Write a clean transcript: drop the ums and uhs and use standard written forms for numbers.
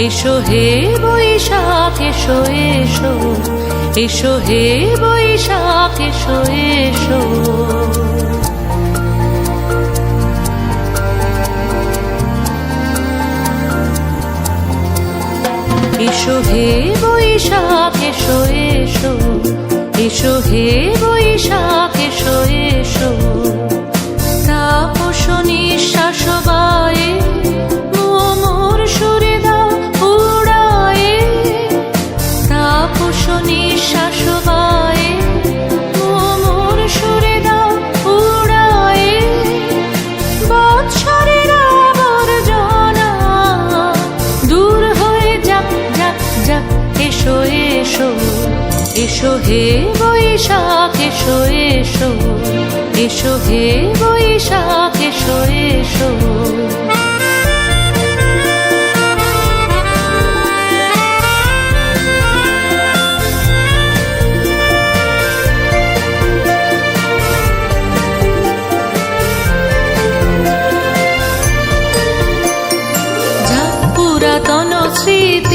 এসো হে বৈশাখ এসো এসো, এসো হে বৈশাখ এসো এসো। এসো হে বৈশাখ এসো এসো, এসো হে বৈশাখ এসো এসো। তাপস নিঃশ্বাস বায়ে মোর সুরে দাও উড়ায়ে, তাপস নিঃশ্বাস বায়ে মোর সুরে দাও উড়ায়ে। বৎসরের আবর্জনা দূর হয়ে যাক যাক যাক। এসো এসো, এসো হে বৈশাখ এসো এসো, এসো হে বৈশাখ এসো এসো। যা পুরাতন স্মৃতি